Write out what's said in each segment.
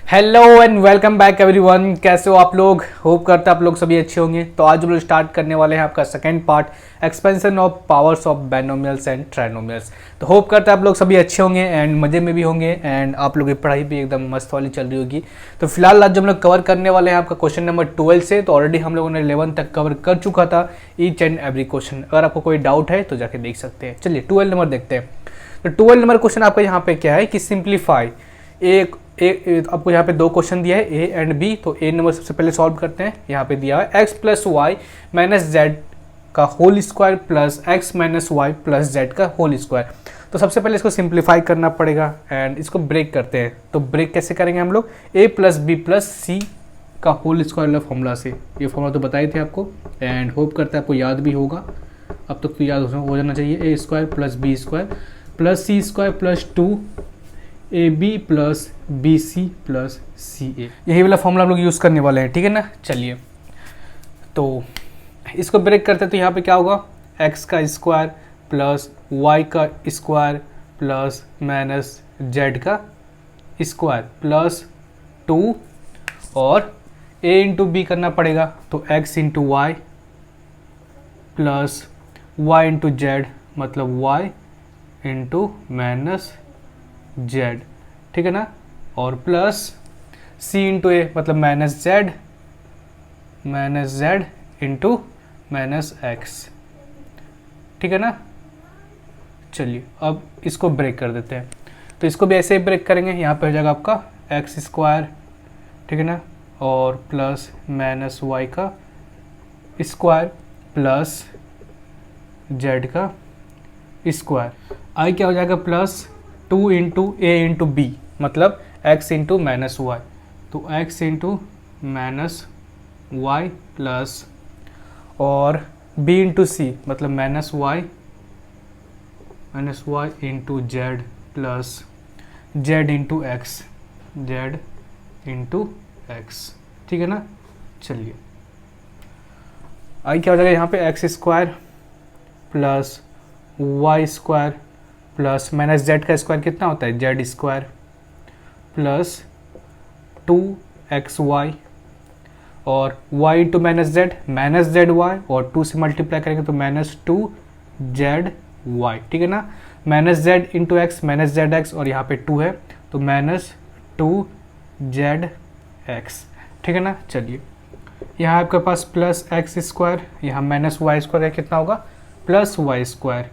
Hello and welcome back everyone. कैसे हो आप लोग? होप करता आप लोग सभी अच्छे होंगे। तो आज हम लोग स्टार्ट करने वाले हैं आपका second part, expansion of powers of binomials and trinomials. तो होप करता आप लोग सभी अच्छे होंगे एंड मज़े में भी होंगे एंड आप लोगों की पढ़ाई भी एकदम मस्त वाली चल रही होगी। तो फिलहाल आज जो हम लोग कवर करने वाले हैं आपका क्वेश्चन नंबर 12 से। तो ऑलरेडी हम लोगों ने 11 तक कवर कर चुका था ईच एंड एवरी क्वेश्चन। अगर आपको कोई डाउट है तो जाके देख सकते हैं। चलिए 12 नंबर देखते हैं। तो 12 नंबर क्वेश्चन आपका यहाँ पे क्या है कि सिंप्लीफाई आपको यहाँ पे दो क्वेश्चन दिया है ए एंड बी। तो ए नंबर सबसे पहले सॉल्व करते हैं। यहाँ पे दिया है x plus y minus z का whole square plus x minus y plus z का होल स्क्वायर। तो सबसे पहले इसको सिंप्लीफाई करना पड़ेगा एंड इसको ब्रेक करते हैं। तो ब्रेक कैसे करेंगे हम लोग? ए प्लस बी प्लस सी का होल स्क्वायर वाला फॉर्मूला से। ये फॉर्मूला तो बताए थे आपको एंड होप करते हैं आपको याद भी होगा। अब तक तो याद हो जाना चाहिए। A square plus b square plus c square plus 2 a b plus b c plus c a, यही वाला फॉर्मूला हम लोग यूज़ करने वाले हैं। ठीक है ना। चलिए तो इसको ब्रेक करते हैं। तो यहाँ पे क्या होगा? एक्स का स्क्वायर प्लस वाई का स्क्वायर प्लस माइनस जेड का स्क्वायर प्लस 2 और ए इंटू बी करना पड़ेगा। तो x into y plus y into z मतलब वाई इंटू माइनस जेड। ठीक है ना। और प्लस सी इंटू ए मतलब minus z into minus x. ठीक है ना। चलिए अब इसको ब्रेक कर देते हैं। तो इसको भी ऐसे ही ब्रेक करेंगे। यहाँ पे हो जाएगा आपका एक्स स्क्वायर, ठीक है ना, और प्लस माइनस वाई का स्क्वायर प्लस जेड का स्क्वायर। आई क्या हो जाएगा? Plus 2 into a into b मतलब x इंटू माइनस वाई। तो x into minus y plus और b इंटू सी मतलब minus y into z plus z into x ठीक है ना। चलिए आई क्या हो जाएगा यहाँ पे? X square plus y square plus minus z का स्क्वायर कितना होता है? जेड स्क्वायर प्लस 2xy और y into minus z y और 2 से मल्टीप्लाई करेंगे तो माइनस 2ZY। ठीक है ना। Minus z into x minus Z x और यहाँ पे 2 है तो माइनस 2ZX। ठीक है ना। चलिए यहाँ आपके पास प्लस एक्स स्क्वायर, यहाँ माइनस वाई स्क्वायर है, कितना होगा? Plus y square.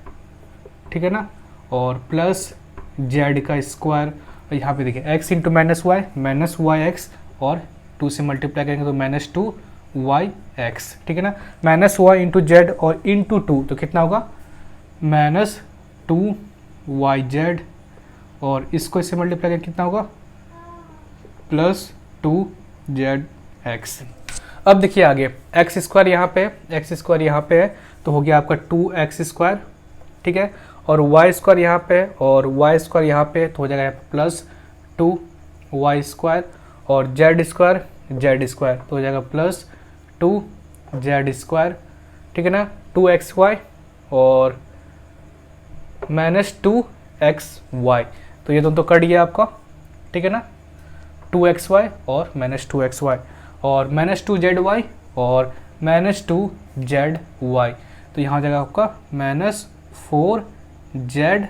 ठीक है ना। और प्लस जेड का स्क्वायर, यहाँ पे देखिए x into minus y x और 2 से मल्टीप्लाई करेंगे तो माइनस 2YX। ठीक है ना। माइनस वाई इंटू जेड और इंटू 2 तो कितना होगा? माइनस 2YZ और इसको इससे मल्टीप्लाई करेंगे कितना होगा? Plus 2ZX। अब देखिए आगे एक्स स्क्वायर यहाँ पे है तो हो गया आपका 2x स्क्वायर। ठीक है। और वाई स्क्वायर यहाँ पे और वाई स्क्वायर यहाँ पे तो हो जाएगा प्लस 2y स्क्वायर और जेड स्क्वायर तो हो जाएगा प्लस 2z स्क्वायर। ठीक है ना। 2xy और माइनस 2xy तो ये दोनों तो कट गया आपका। ठीक है ना। 2xy और माइनस 2xy और माइनस 2zy और माइनस 2zy तो यहाँ हो जाएगा आपका माइनस 4zy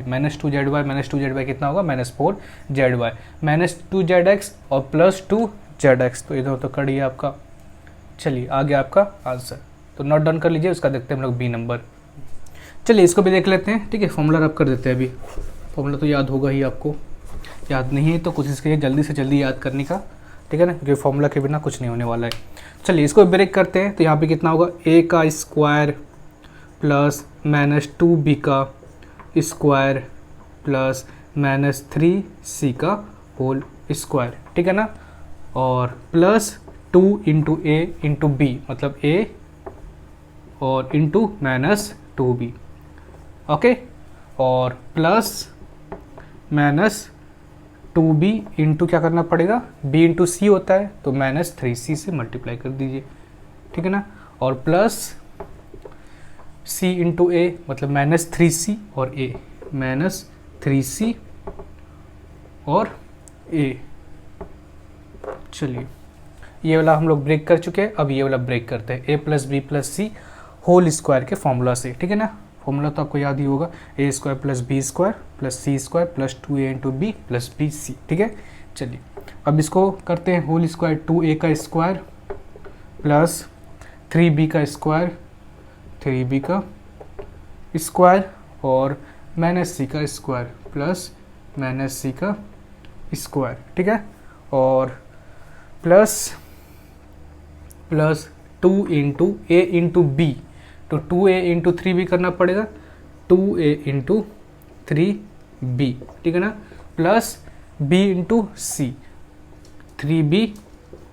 माइनस 2zy कितना होगा? माइनस 4zy माइनस 2zx और प्लस 2zx तो इधर तो कट गया आपका। चलिए आगे आपका आंसर तो नोट डाउन कर लीजिए। उसका देखते हैं हम लोग बी नंबर। चलिए इसको भी देख लेते हैं। ठीक है। फॉर्मूला रब कर देते हैं। अभी फॉर्मूला तो याद होगा ही आपको, याद नहीं है तो कोशिश करिए जल्दी से जल्दी याद करने का। ठीक है ना, क्योंकि फॉर्मूला के बिना कुछ नहीं होने वाला है। चलिए इसको ब्रेक करते हैं। तो यहाँ पे कितना होगा? ए का स्क्वायर प्लस माइनस 2b का स्क्वायर प्लस माइनस 3c का होल स्क्वायर। ठीक है ना। और plus 2 into a into b मतलब a और इंटू माइनस 2b। ओके। और प्लस माइनस 2b इंटू क्या करना पड़ेगा? b इंटू सी होता है तो माइनस 3c से मल्टीप्लाई कर दीजिए। ठीक है ना। और प्लस c इंटू ए मतलब माइनस 3c और a माइनस 3c और a चलिए ये वाला हम लोग ब्रेक कर चुके हैं, अब ये वाला ब्रेक करते हैं। ए प्लस बी प्लस सी होल स्क्वायर के फॉर्मूला से, ठीक है ना। फॉर्मूला तो आपको याद ही होगा, a square plus b square plus c square plus 2a into b plus b c, ठीक है। चलिए अब इसको करते हैं होल स्क्वायर, 2a का स्क्वायर प्लस 3b का स्क्वायर, 3b का स्क्वायर और माइनस सी का स्क्वायर प्लस माइनस सी का स्क्वायर, ठीक है। और plus 2 into a into B, तो 2a इंटू 3b करना पड़ेगा, 2a इंटू 3b, ठीक है ना। प्लस b इंटू सी, 3b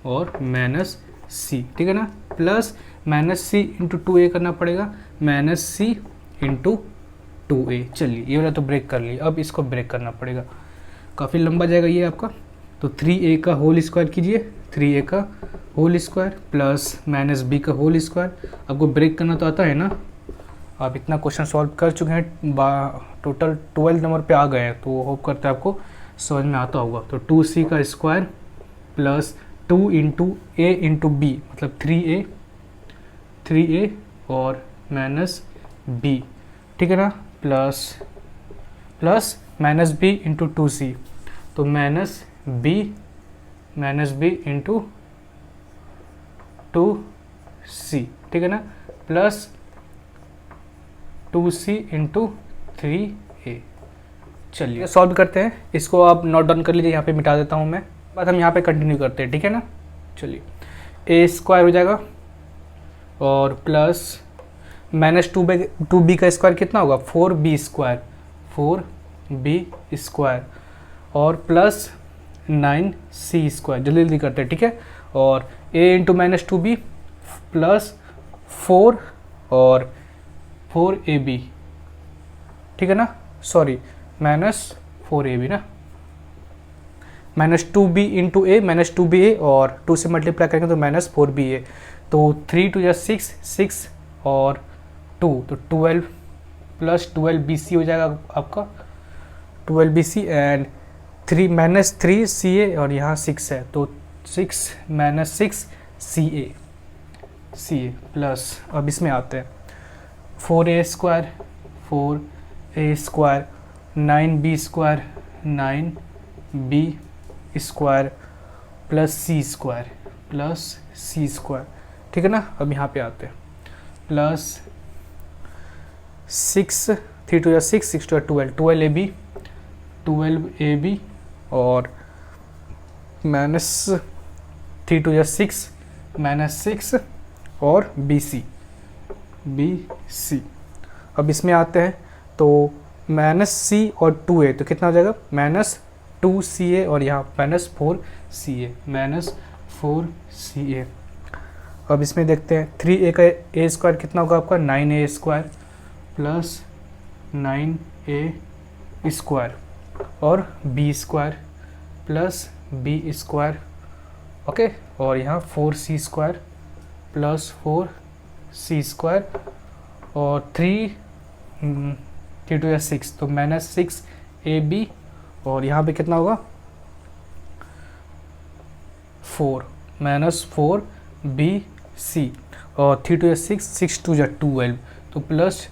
और माइनस सी, ठीक है ना। प्लस माइनस सी इंटू 2a करना पड़ेगा, माइनस सी इंटू 2a। चलिए ये वाला तो ब्रेक कर लिया, अब इसको ब्रेक करना पड़ेगा, काफ़ी लंबा जाएगा ये आपका। तो 3a का होल स्क्वायर कीजिए, 3a का whole square plus minus b का होल स्क्वायर। आपको ब्रेक करना तो आता है ना, आप इतना क्वेश्चन सॉल्व कर चुके हैं, टोटल 12 नंबर पे आ गए हैं, तो होप करते हैं आपको समझ में आता होगा। तो 2c का square plus 2 into a into b, मतलब 3a और माइनस b, ठीक है ना। Plus minus b into 2c, तो माइनस b इंटू 2c, ठीक है ना। Plus 2c into 3a। चलिए सॉल्व करते हैं, इसको आप नोट डाउन कर लीजिए, यहाँ पे मिटा देता हूँ मैं, बाद हम यहाँ पे कंटिन्यू करते हैं, ठीक है ना। चलिए a स्क्वायर हो जाएगा और प्लस माइनस 2b का स्क्वायर कितना होगा, 4b स्क्वायर और प्लस 9c स्क्वायर, जल्दी जल्दी करते हैं, ठीक है। और a into minus 2b plus 4 और 4ab, ठीक है ना, सॉरी माइनस 4ab ना, माइनस 2b इंटू ए माइनस 2ba और 2 से मल्टीप्लाई करेंगे तो माइनस 4ba। तो 3 2 6 और 2 तो 12 प्लस 12bc हो जाएगा आपका, 12bc एंड 3 माइनस 3ca और यहाँ 6 है, तो 6 माइनस 6ca प्लस, अब इसमें आते हैं 4a square 9b square plus c square, ठीक है ना। अब यहाँ पे आते हैं प्लस 6 3 2 6 6 2 12ab और माइनस 3 2 6 माइनस 6 और bc। अब इसमें आते हैं तो माइनस c और 2a, तो कितना हो जाएगा, माइनस 2ca और यहाँ माइनस 4ca। अब इसमें देखते हैं 3a का a स्क्वायर कितना होगा आपका, 9a square plus 9a square और b square plus b square, okay. और यहाँ 4c square plus 4c square और 3 2 6, तो माइनस 6ab और यहाँ पे कितना होगा 4 माइनस 4bc और 3 2 6 6 2 12, तो प्लस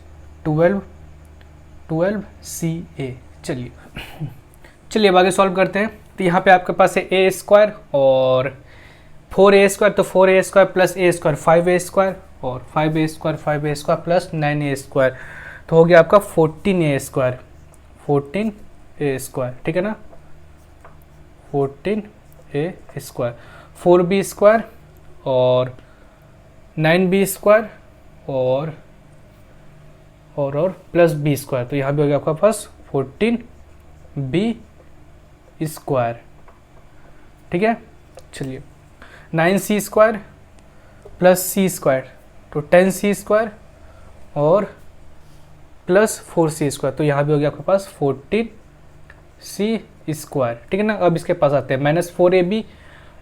12ca। चलिए अब आगे सॉल्व करते हैं। तो यहाँ पे आपके पास है a स्क्वायर और 4a स्क्वायर, तो 4a square plus a square 5a square और 5a square plus 9a square, तो हो गया आपका 14a स्क्वायर, ठीक है ना, 14a स्क्वायर, 4b स्क्वायर और 9b स्क्वायर और प्लस b स्क्वायर, तो यहाँ भी हो गया आपका पास 14b स्क्वायर, ठीक है। चलिए 9c square plus c square, तो 10c स्क्वायर और प्लस 4c स्क्वायर, तो यहाँ भी हो गया आपके पास 14c स्क्वायर, ठीक है ना। अब इसके पास आते हैं माइनस 4ab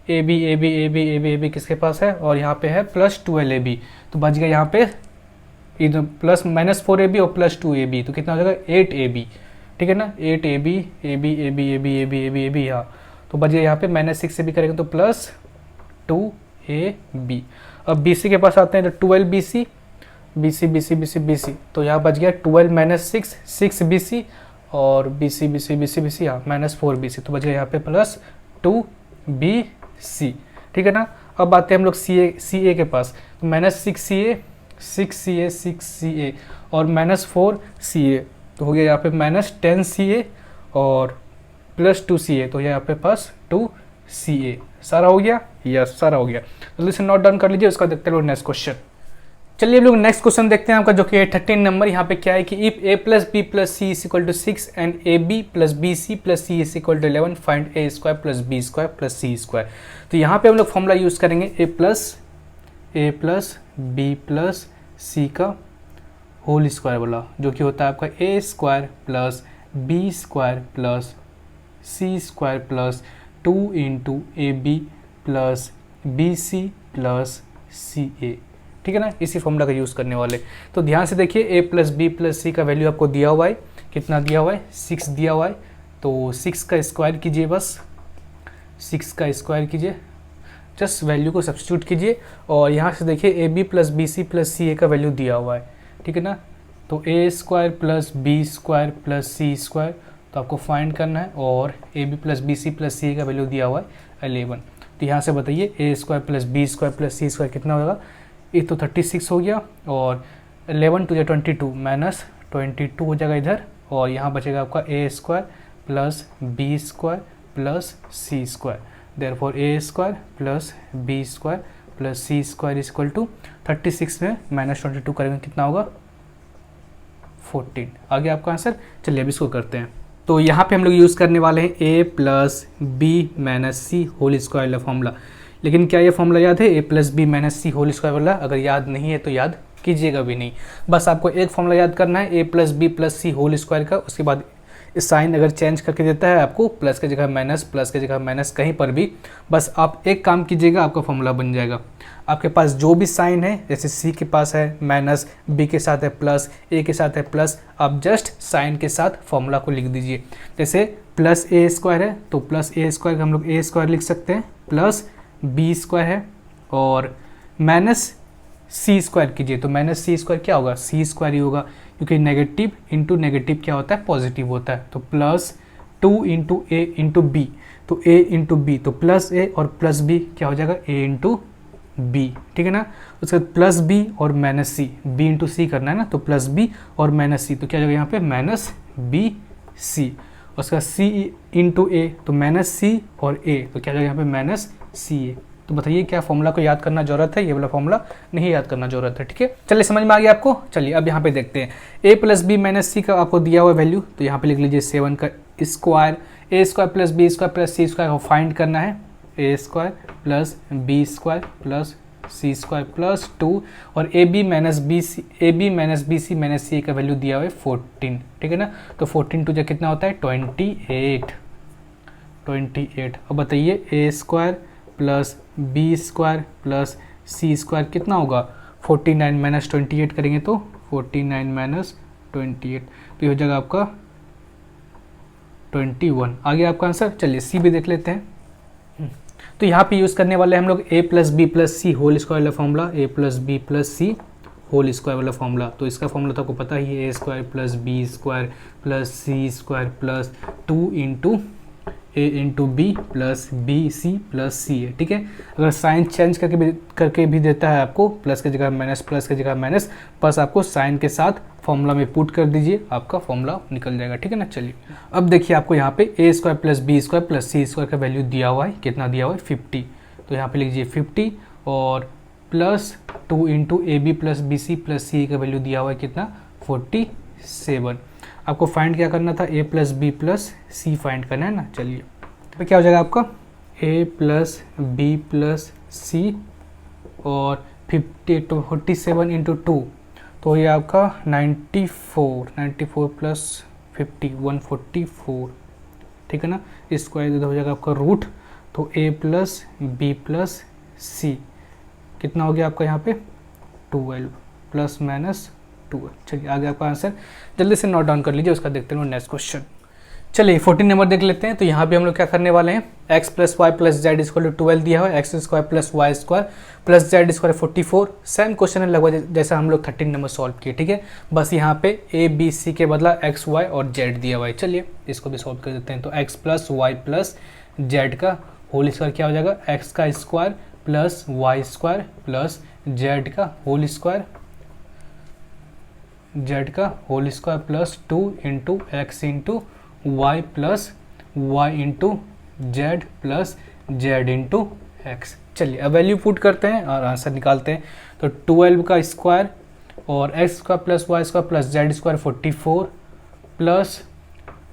ab किसके पास है, और यहाँ पे है प्लस 12ab, तो बच गया यहाँ पे इधर प्लस माइनस 4ab और प्लस 2ab, तो कितना हो जाएगा 8ab, ठीक है ना, 8ab यहाँ, तो बच गया यहाँ पे -6 से भी करेंगे तो +2ab। अब BC के पास आते हैं तो 12BC, BC BC BC BC, तो यहाँ बच गया 12 - 6 6BC और BC BC BC BC यहाँ -4BC, तो बच गया यहाँ पे +2BC। ठीक है ना। अब आते हैं हम लोग CA के पास, तो -6CA 6CA 6CA और -4CA, तो हो गया यहाँ पे -10CA और +2CA, तो यहाँ पे पास 2CA। सारा हो गया? यस, सारा हो गया। तो इसे नोट डाउन कर लीजिए, उसका देखते हैं नेक्स्ट क्वेश्चन। चलिए हम लोग नेक्स्ट क्वेश्चन देखते हैं आपका, जो कि है 13 नंबर। यहाँ पे क्या है कि if a + b + c = 6 and ab + bc + c = 11 find a² + b² + c²। तो यहाँ पे हम लोग फॉर्मूला यूज करेंगे a + b + c का होल स्क्वायर वाला, जो कि होता है आपका a² + b² + c² + 2 × ab + bc + ca। ठीक है ना। इसी फॉर्मूला का यूज़ करने वाले। तो ध्यान से देखिए, a + b + c का वैल्यू आपको दिया हुआ है, कितना दिया हुआ है? 6 दिया हुआ है। तो 6 का स्क्वायर कीजिए, बस 6 का स्क्वायर कीजिए, जस्ट वैल्यू को सब्स्टिट्यूट कीजिए। और यहाँ से देखिए ab + bc + ca का वैल्यू दिया हुआ है। ठीक है ना। तो a² + b² + c², तो आपको फाइंड करना है। और ab + bc + ca का वैल्यू दिया हुआ है 11। तो यहाँ से बताइए a² + b² + c² कितना होगा? ये तो 36 हो गया, और 11 × 22 -22 हो जाएगा इधर, और यहाँ बचेगा आपका a² + b² + c²। Therefore a² + b² + c² = 36 में -22 करेंगे कितना होगा? 14। आ गया आपका आंसर। चलिए अब इसको करते हैं। तो यहाँ पे हम लोग यूज़ करने वाले हैं a + b - c whole square वाला फॉर्मूला। लेकिन क्या ये फॉर्मूला याद है? a + b - c whole square वाला। अगर याद नहीं है तो याद कीजिएगा भी नहीं, बस आपको एक फॉर्मूला याद करना है a + b + c whole square का। उसके बाद साइन अगर चेंज करके देता है आपको, प्लस की जगह माइनस, प्लस की जगह माइनस, कहीं पर भी बस आप एक काम कीजिएगा, आपका फॉर्मूला बन जाएगा। आपके पास जो भी साइन है, जैसे c के पास है माइनस, b के साथ है प्लस, a के साथ है प्लस, आप जस्ट साइन के साथ फॉर्मूला को लिख दीजिए। जैसे +a² है तो +a² हम लोग a² लिख सकते हैं, प्लस b² है, और माइनस c² कीजिए तो -c² क्या होगा? c² ही होगा, क्योंकि नेगेटिव इंटू नेगेटिव क्या होता है? पॉजिटिव होता है। तो +2 × a × b, तो a × b, तो +a और +b क्या हो जाएगा? a × b। ठीक है ना। उसके बाद +b और -c, b × c करना है ना, तो +b और -c, तो क्या हो जाएगा यहाँ पे? -bc। उसका c × a, तो -c और a, तो क्या हो जाएगा यहाँ पे? -ca। तो बताइए क्या फॉर्मूला को याद करना जरूरत है? ये वाला फॉर्मूला नहीं याद करना जरूरत है। ठीक है, चलिए समझ में आ गया आपको। चलिए अब यहाँ पे देखते हैं a + b - c का आपको दिया हुआ वैल्यू, तो यहाँ पे लिख लीजिए 7 का स्क्वायर, a² + b² + c² को फाइंड करना है, a² + b² + c² + 2, और ab - bc - ca का वैल्यू दिया हुआ है 14। ठीक है ना। तो 14 टू जो कितना होता है? 28। अब बताइए a² + b² + c² कितना होगा? 49 - 28 करेंगे तो 49 - 28, तो ये हो जाएगा आपका 21। आ गया आपका आंसर। चलिए सी भी देख लेते हैं। तो यहाँ पे यूज़ करने वाले हम लोग a + b + c whole square वाला formula, a + b + c whole square वाला फॉर्मूला। तो इसका फॉर्मूला तो आपको पता ही है, a² + b² + c² + 2 × a × b + bc + ca। ठीक है। अगर साइन चेंज करके भी देता है आपको, प्लस की जगह माइनस, प्लस की जगह माइनस, बस आपको साइन के साथ फॉर्मूला में पुट कर दीजिए, आपका फॉर्मूला निकल जाएगा। ठीक है ना। चलिए अब देखिए आपको यहाँ पे a² + b² + c² का वैल्यू दिया हुआ है, कितना दिया हुआ है? 50। तो यहाँ पे लीजिए 50 और +2 × ab + bc + ca का वैल्यू दिया हुआ है कितना? 47। आपको फाइंड क्या करना था? a + b + c फाइंड करना है ना। चलिए तो क्या हो जाएगा आपका? a + b + c और 47 × 2, तो ये आपका 94 + 50 144। ठीक है ना। स्क्वायर इधर हो जाएगा आपका रूट, तो a + b + c कितना हो गया आपका यहाँ पे? 12 ± 12। चलिए आगे आपका आंसर जल्दी से नोट डाउन कर लीजिए, उसका देखते हैं नेक्स्ट क्वेश्चन। चलिए 14 नंबर देख लेते हैं। तो यहाँ पे हम लोग क्या करने वाले हैं, x plus y plus z equal to 12 दिया हुआ है, x square plus y square plus z square 44। Same question है लगभग जैसा हम लोग 13 नंबर सॉल्व किए, ठीक है। बस यहाँ पे ए बी सी के बदला x y और z दिया हुआ है। चलिए इसको भी सॉल्व कर देते हैं। तो x plus y plus z का होल स्क्वायर क्या हो जाएगा, x का square plus y square plus z का होल स्क्वायर, जेड का whole square plus 2 into x into y plus y into z plus z into x. चलिए अब value put करते हैं और आंसर निकालते हैं। तो 12 का स्क्वायर और x square plus y square plus z square 44 plus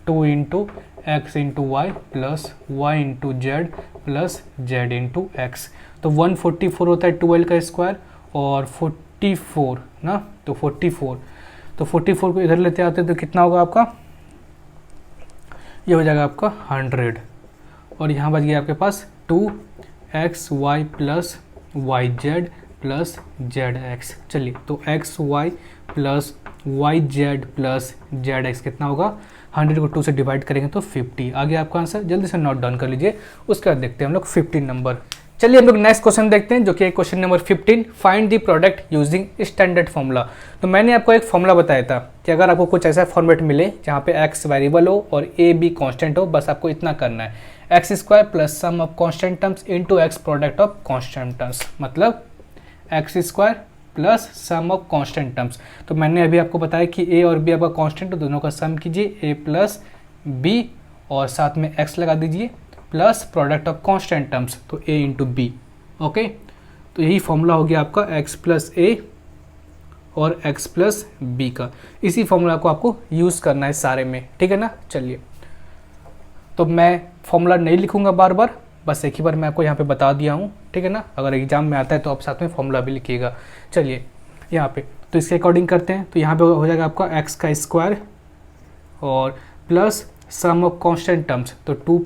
2 into x into y plus y into z plus z into x. तो 144 होता है 12 का स्क्वायर और 44 ना, तो 44 को इधर लेते आते तो कितना होगा आपका, ये हो जाएगा आपका 100 और यहाँ बच गया आपके पास 2xy plus y z plus z x. चलिए तो xy plus y z plus z x कितना होगा, 100 को 2 से डिवाइड करेंगे तो 50 आ गया आपका आंसर। जल्दी से नोट डाउन कर लीजिए। उसके बाद देखते हैं हम लोग 15 नंबर। चलिए हम लोग नेक्स्ट क्वेश्चन देखते हैं जो कि question number 15, find the product using standard formula. तो मैंने आपको एक फॉर्मूला बताया था कि अगर आपको कुछ ऐसा फॉर्मेट मिले जहाँ पे x वेरिएबल हो और a b कांस्टेंट हो, बस आपको इतना करना है, x square plus sum of constant terms into x product of constant terms, मतलब x square plus sum of constant terms. तो मैंने अभी आपको बताया कि a और b आपका कांस्टेंट, तो दोनों का सम कीजिए a प्लस b और साथ में x लगा दीजिए plus product of constant terms, तो a इंटू बी। ओके, तो यही फॉर्मूला हो गया आपका x प्लस a और x प्लस b का। इसी फॉर्मूला को आपको यूज़ करना है सारे में, ठीक है ना। चलिए तो मैं फॉर्मूला नहीं लिखूंगा बार बार, बस एक ही बार मैं आपको यहाँ पे बता दिया हूँ, ठीक है ना। अगर एग्जाम में आता है तो आप साथ में फॉर्मूला भी लिखिएगा। चलिए यहाँ पे तो इसके अकॉर्डिंग करते हैं। तो यहाँ पे हो जाएगा आपका x का स्क्वायर और plus sum of constant terms, तो 2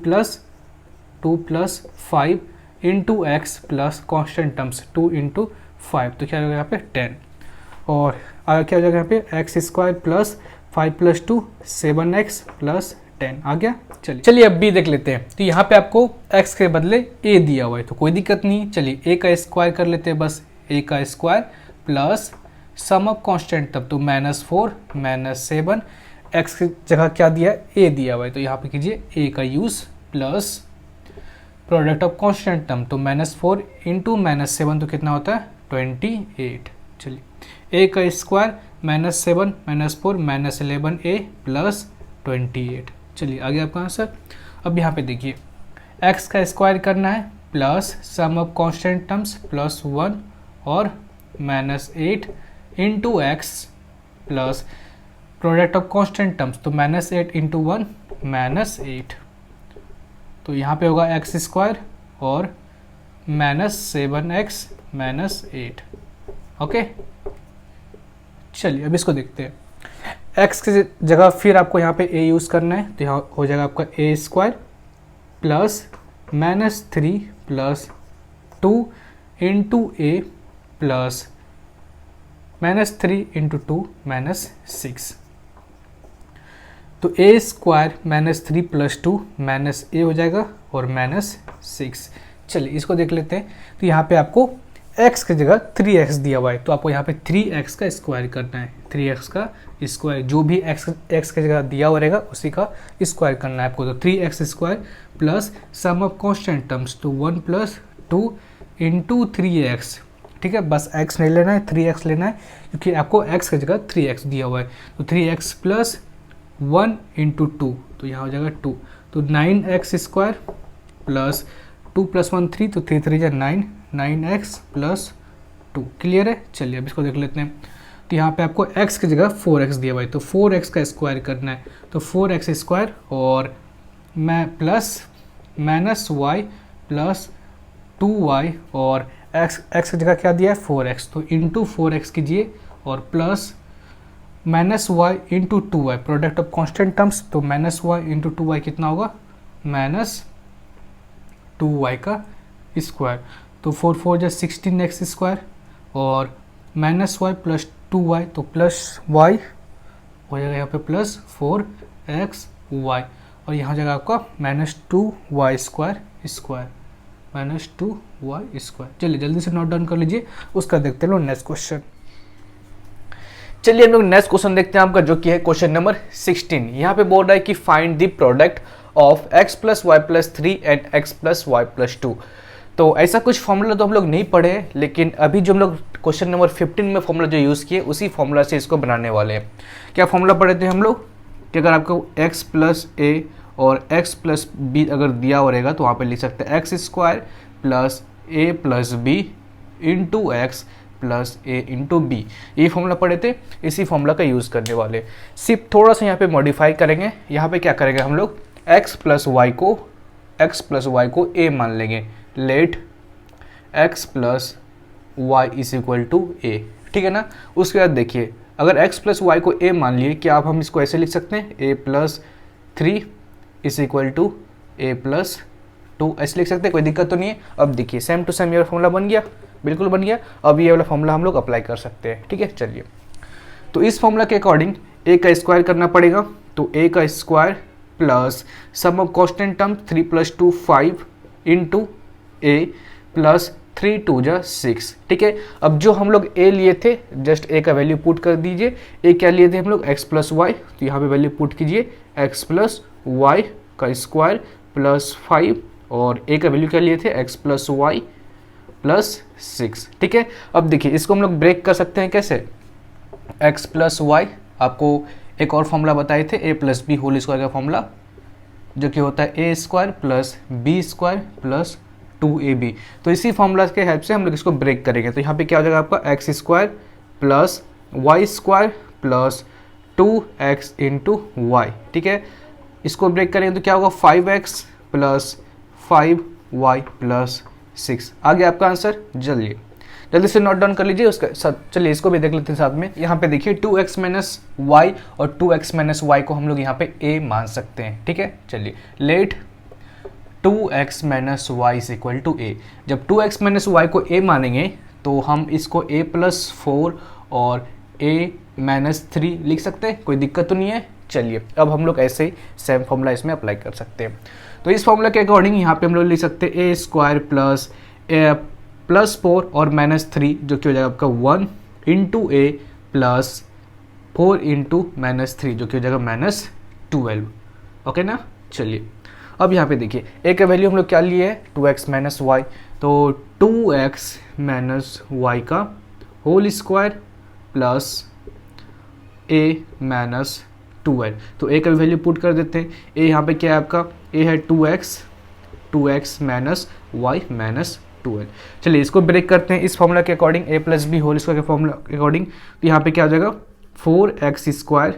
plus 5 into x plus constant terms 2 into 5, तो क्या हो जाएगा यहाँ पे 10 और आगे क्या हो जाएगा यहाँ पे x square plus 5 plus 2 7x plus 10 आ गया। चलिए अब b देख लेते हैं। तो यहाँ पे आपको x के बदले a दिया हुआ है, तो कोई दिक्कत नहीं। चलिए a का स्क्वायर कर लेते हैं, बस a का square plus sum of constant तब तो -4 -7, x की जगह क्या दिया है, a दिया हुआ है, तो यहाँ पे कीजिए a का use plus product of constant term, तो -4 इंटू -7 तो कितना होता है 28। चलिए a का स्क्वायर -7 -4 -11a प्लस 28। चलिए आगे आपका आंसर। अब यहाँ पे देखिए x का स्क्वायर करना है plus sum of constant terms plus 1 और -8 into x plus product of constant terms, तो -8 इंटू 1 -8, तो यहाँ पे होगा एक्स स्क्वायर और -7x -8। ओके, चलिए अब इसको देखते हैं। x की जगह फिर आपको यहाँ पे a यूज़ करना है, तो यहाँ हो जाएगा आपका a square plus -3 plus 2 into a plus -3 into 2 -6, तो a स्क्वायर -3 प्लस 2 -a हो जाएगा और -6। चलिए इसको देख लेते हैं। तो यहाँ पे आपको x की जगह 3x दिया हुआ है, तो आपको यहाँ पे 3x का स्क्वायर करना है। 3x का स्क्वायर, जो भी x की जगह दिया हुआ रहेगा उसी का स्क्वायर करना है आपको। तो 3x square plus sum of constant terms, तो 1 प्लस 2 इंटू 3x, ठीक है। बस x नहीं लेना है, 3x लेना है, क्योंकि आपको x की जगह 3x दिया हुआ है। तो 3x प्लस 1 इंटू 2, तो यहाँ हो जाएगा 2, तो 9x स्क्वायर प्लस 2 प्लस 1 3, तो 3 3 9, 9x प्लस 2। क्लियर है। चलिए अब इसको देख लेते हैं। तो यहाँ पे आपको x की जगह 4x दिया हुआ है, तो 4x का स्क्वायर करना है, तो 4x स्क्वायर और मैं प्लस -y प्लस 2y और x की जगह क्या दिया है 4x, तो इंटू 4x कीजिए और plus -y into 2y, product of constant terms, तो -y इंटू 2y कितना होगा -2y का स्क्वायर, तो 4 4 16x स्क्वायर और -y प्लस 2y, तो प्लस y हो जाएगा यहाँ पे प्लस 4xy और यहाँ जगह आपका -2y square square -2y square. चलिए जल्दी से नोट डाउन कर लीजिए, उसका देखते हैं लोग नेक्स्ट क्वेश्चन। चलिए हम लोग नेक्स्ट क्वेश्चन देखते हैं आपका, जो कि है क्वेश्चन नंबर 16। यहाँ पे बोल रहा है कि find the product of x + y + 3 and x + y + 2। तो ऐसा कुछ फॉर्मूला तो हम लोग नहीं पढ़े हैं, लेकिन अभी जो हम लोग क्वेश्चन नंबर 15 में फॉर्मूला जो यूज़ किए उसी फॉर्मूला से इसको बनाने वाले हैं। क्या फॉर्मूला पढ़े थे हम लोग कि अगर आपको x + a और x + b अगर दिया हो रहेगा तो वहाँ पे लिख सकते हैं x² + a + b into x + a into b. ये फॉर्मूला पढ़े थे, इसी फॉर्मूला का यूज़ करने वाले। सिर्फ थोड़ा सा यहाँ पे मॉडिफाई करेंगे। यहाँ पे क्या करेंगे हम लोग, x + y को a मान लेंगे। लेट x + y = a, ठीक है ना। उसके बाद देखिए, अगर x + y को a मान लिए, क्या आप हम इसको ऐसे लिख सकते हैं, a + 3 = a + 2, ऐसे लिख सकते हैं, कोई दिक्कत तो नहीं है। अब देखिए सेम टू सेम ये फॉर्मूला बन गया, बिल्कुल बन गया। अब ये वाला फॉर्मूला हम लोग अप्लाई कर सकते हैं, ठीक है। चलिए, तो इस फॉर्मूला के अकॉर्डिंग a का स्क्वायर करना पड़ेगा, तो a का square plus sum of constant term 3 + 2 5 into a plus 3 × 2 = 6, ठीक है। अब जो हम लोग a लिए थे, जस्ट a का वैल्यू पुट कर दीजिए। a क्या लिए थे हम लोग, x + y, तो यहाँ पे वैल्यू पुट कीजिए, x + y का स्क्वायर प्लस 5, और a का वैल्यू क्या लिए थे, x + y + 6, ठीक है। अब देखिए इसको हम लोग ब्रेक कर सकते हैं कैसे, x + y, आपको एक और फॉर्मूला बताए थे a + b होल स्क्वायर का फॉर्मूला, जो कि होता है a² + b² + 2ab। तो इसी फॉर्मूला के हेल्प से हम लोग इसको ब्रेक करेंगे। तो यहाँ पे क्या हो जाएगा आपका, x² + y² + 2x into y, ठीक है। इसको ब्रेक करेंगे तो क्या होगा, 5x + 5y + 6। आ गया आपका आंसर। जल्दी से नोट डाउन कर लीजिए उसका साथ। चलिए इसको भी देख लेते हैं साथ में। यहाँ पे देखिए 2x - y और 2x - y को हम लोग यहाँ पे a मान सकते हैं, ठीक है। चलिए, लेट 2x - y = a। जब 2x - y को a मानेंगे तो हम इसको a + 4 और a - 3 लिख सकते हैं, कोई दिक्कत तो नहीं है। चलिए, अब हम लोग ऐसे ही सेम फॉर्मूला इसमें अप्लाई कर सकते हैं। तो इस फॉर्मूला के अकॉर्डिंग यहाँ पे हम लोग लिख सकते हैं a² + 4 और -3, जो कि हो जाएगा आपका 1 इंटू a + 4 इंटू -3, जो कि हो जाएगा -12, ओके ना। चलिए, अब यहाँ पे देखिए a का वैल्यू हम लोग क्या लिए है, 2x - y, तो 2x - y का होल स्क्वायर प्लस a - 12। तो a का वैल्यू पुट कर देते हैं। a यहाँ पे क्या है आपका, a है 2x - y - 12। चलिए इसको ब्रेक करते हैं इस फॉर्मूला के according, a + b whole square के फॉर्मूला के अकॉर्डिंग। तो यहाँ पे क्या हो जाएगा, 4x²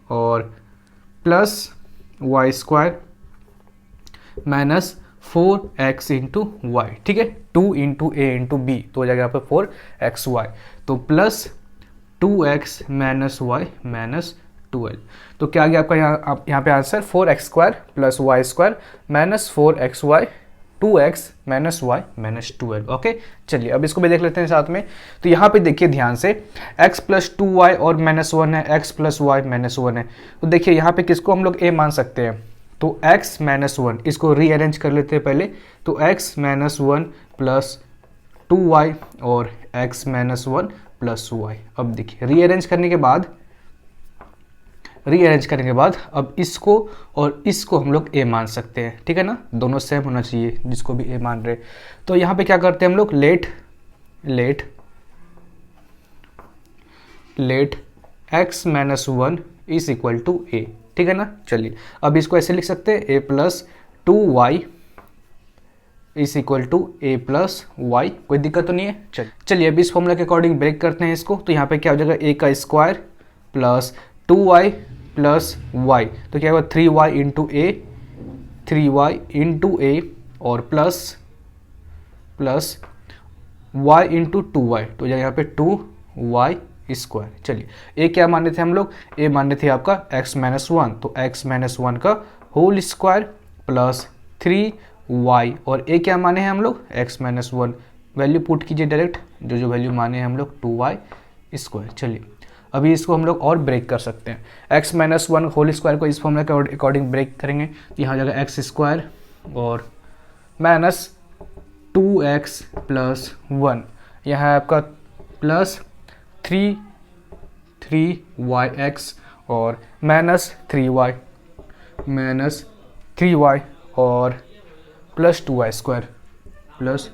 और plus y² -4x into y, ठीक है। 2 इंटू a इंटू b, तो हो जाएगा यहाँ पे 4xy, तो प्लस 2x - y - 12। तो क्या आ गया आपका यहाँ पे answer, 4x² + y² -4xy 2x - y - 12, okay. चलिए अब इसको भी देख लेते हैं साथ में। तो यहाँ पे देखिए ध्यान से, x + 2y और -1 है, x + y -1 है। तो देखिए यहाँ पे किसको हम लोग a मान सकते हैं, तो x - 1, इसको रीअरेंज कर लेते हैं पहले। तो x - 1 + 2y और x - 1 + y। अब देखिए रीअरेंज करने के बाद अब इसको और इसको हम लोग a मान सकते हैं, ठीक है ना। दोनों सेम होना चाहिए, जिसको भी a मान रहे। तो यहाँ पे क्या करते हैं हम लोग, लेट x - 1 = a, ठीक है ना। चलिए अब इसको ऐसे लिख सकते हैं, a + 2y = a + y, कोई दिक्कत तो नहीं है। चलिए अब इस फॉर्मूला के अकॉर्डिंग ब्रेक करते हैं इसको। तो यहाँ पे क्या हो जाएगा, a का स्क्वायर प्लस 2y + y, तो क्या होगा 3y इंटू a और प्लस y इंटू 2y, तो यहाँ पे 2y²। चलिए a क्या माने थे हम लोग, a माने थे आपका x - 1, तो x - 1 का होल स्क्वायर प्लस 3y, और a क्या माने हैं हम लोग, x - 1, वैल्यू पुट कीजिए डायरेक्ट, जो वैल्यू माने हैं हम लोग 2y²। चलिए अभी इसको हम लोग और ब्रेक कर सकते हैं। X minus one whole square को इस फॉर्मूला के अकॉर्डिंग ब्रेक करेंगे तो यहाँ हो जाएगा एक्स स्क्वायर और माइनस 2x प्लस 1, यहाँ है आपका प्लस 3y(x) और माइनस 3y और plus 2y square plus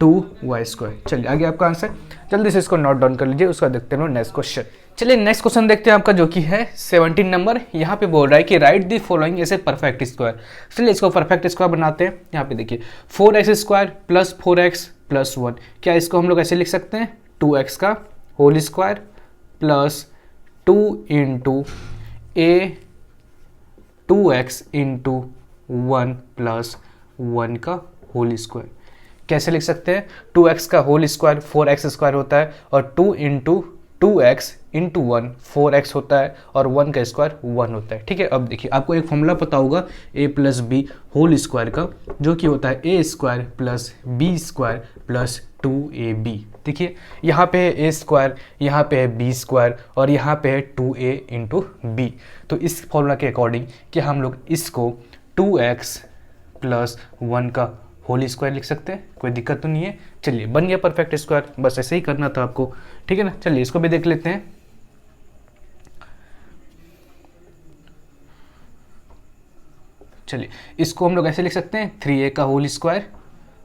2y square. चलिए आगे आपका आंसर, जल्दी से इसको नोट डाउन कर लीजिए, उसका देखते हैं नेक्स्ट क्वेश्चन। चलिए नेक्स्ट क्वेश्चन देखते हैं आपका, जो कि है 17 नंबर। यहाँ पे बोल रहा है कि write the following as a perfect square. चलिए इसको परफेक्ट स्क्वायर बनाते हैं। यहाँ पे देखिए 4x square plus 4x plus 1, क्या इसको हम लोग ऐसे लिख सकते हैं 2x का होल स्क्वायर प्लस 2 इंटू ए 2x इंटू 1 प्लस 1 का होल स्क्वायर। कैसे लिख सकते हैं 2x का होल स्क्वायर 4x स्क्वायर होता है और 2 इंटू 2x इंटू 1 4x होता है और 1 का स्क्वायर 1 होता है। ठीक है, अब देखिए आपको एक फॉर्मूला पता होगा a plus b whole square का, जो कि होता है a square plus b square plus 2ab। देखिए यहाँ पे है a स्क्वायर, यहाँ पे है b स्क्वायर और यहाँ पे है 2a इंटू बी। तो इस फॉर्मूला के अकॉर्डिंग कि हम लोग इसको 2x प्लस 1 का होल स्क्वायर लिख सकते हैं, कोई दिक्कत तो नहीं है। चलिए बन गया परफेक्ट स्क्वायर, बस ऐसे ही करना था आपको, ठीक है ना। चलिए इसको भी देख लेते हैं। चलिए इसको हम लोग ऐसे लिख सकते हैं 3a का होल स्क्वायर